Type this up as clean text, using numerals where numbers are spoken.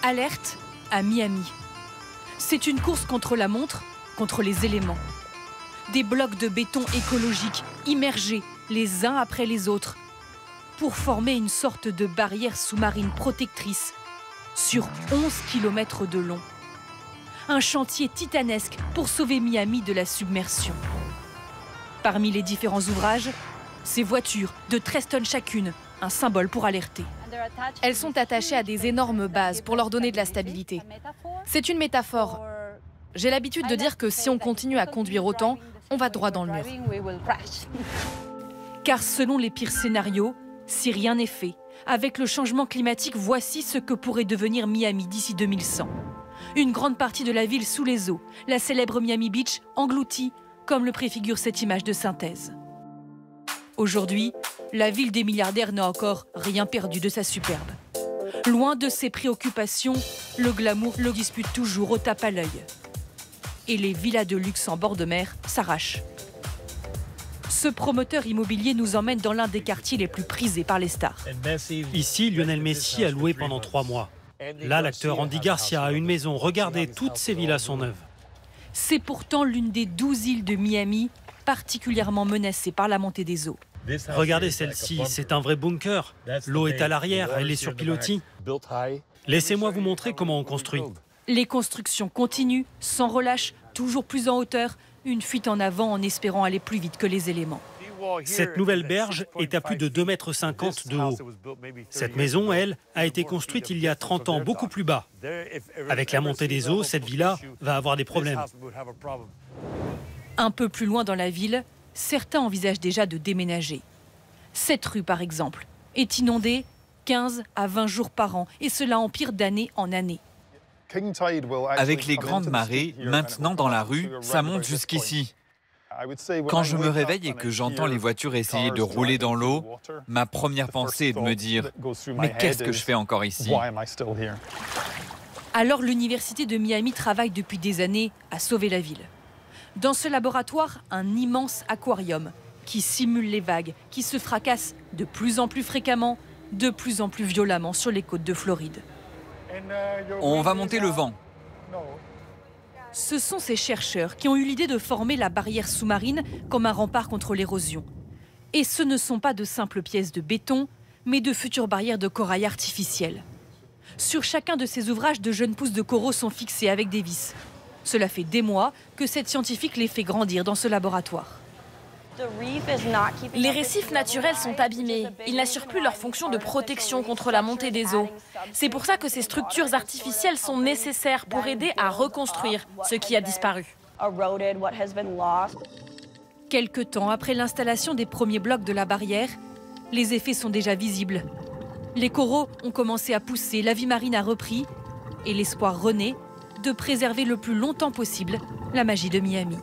Alerte à Miami. C'est une course contre la montre, contre les éléments. Des blocs de béton écologique immergés les uns après les autres pour former une sorte de barrière sous-marine protectrice sur 11 km de long. Un chantier titanesque pour sauver Miami de la submersion. Parmi les différents ouvrages, ces voitures de 13 tonnes chacune, un symbole pour alerter. Elles sont attachées à des énormes bases pour leur donner de la stabilité. C'est une métaphore. J'ai l'habitude de dire que si on continue à conduire autant, on va droit dans le mur. Car selon les pires scénarios, si rien n'est fait, avec le changement climatique, voici ce que pourrait devenir Miami d'ici 2100. Une grande partie de la ville sous les eaux, la célèbre Miami Beach engloutie, comme le préfigure cette image de synthèse. Aujourd'hui, la ville des milliardaires n'a encore rien perdu de sa superbe. Loin de ses préoccupations, le glamour le dispute toujours au tape à l'œil. Et les villas de luxe en bord de mer s'arrachent. Ce promoteur immobilier nous emmène dans l'un des quartiers les plus prisés par les stars. Ici, Lionel Messi a loué pendant 3 mois. Là, l'acteur Andy Garcia a une maison. Regardez, toutes ces villas sont neuves. C'est pourtant l'une des 12 îles de Miami particulièrement menacée par la montée des eaux. Regardez celle-ci, c'est un vrai bunker. L'eau est à l'arrière, elle est sur pilotis. Laissez-moi vous montrer comment on construit. Les constructions continuent, sans relâche, toujours plus en hauteur, une fuite en avant en espérant aller plus vite que les éléments. Cette nouvelle berge est à plus de 2,50 m de haut. Cette maison, elle, a été construite il y a 30 ans, beaucoup plus bas. Avec la montée des eaux, cette villa va avoir des problèmes. Un peu plus loin dans la ville, certains envisagent déjà de déménager. Cette rue, par exemple, est inondée 15 à 20 jours par an, et cela empire d'année en année. Avec les grandes marées, maintenant dans la rue, ça monte jusqu'ici. Quand je me réveille et que j'entends les voitures essayer de rouler dans l'eau, ma première pensée est de me dire « Mais qu'est-ce que je fais encore ici ?» Alors l'université de Miami travaille depuis des années à sauver la ville. Dans ce laboratoire, un immense aquarium qui simule les vagues, qui se fracassent de plus en plus fréquemment, de plus en plus violemment sur les côtes de Floride. On va monter le vent. Ce sont ces chercheurs qui ont eu l'idée de former la barrière sous-marine comme un rempart contre l'érosion. Et ce ne sont pas de simples pièces de béton, mais de futures barrières de corail artificielles. Sur chacun de ces ouvrages, de jeunes pousses de coraux sont fixées avec des vis. Cela fait des mois que cette scientifique les fait grandir dans ce laboratoire. Les récifs naturels sont abîmés. Ils n'assurent plus leur fonction de protection contre la montée des eaux. C'est pour ça que ces structures artificielles sont nécessaires pour aider à reconstruire ce qui a disparu. Quelque temps après l'installation des premiers blocs de la barrière, les effets sont déjà visibles. Les coraux ont commencé à pousser, la vie marine a repris et l'espoir renaît de préserver le plus longtemps possible la magie de Miami.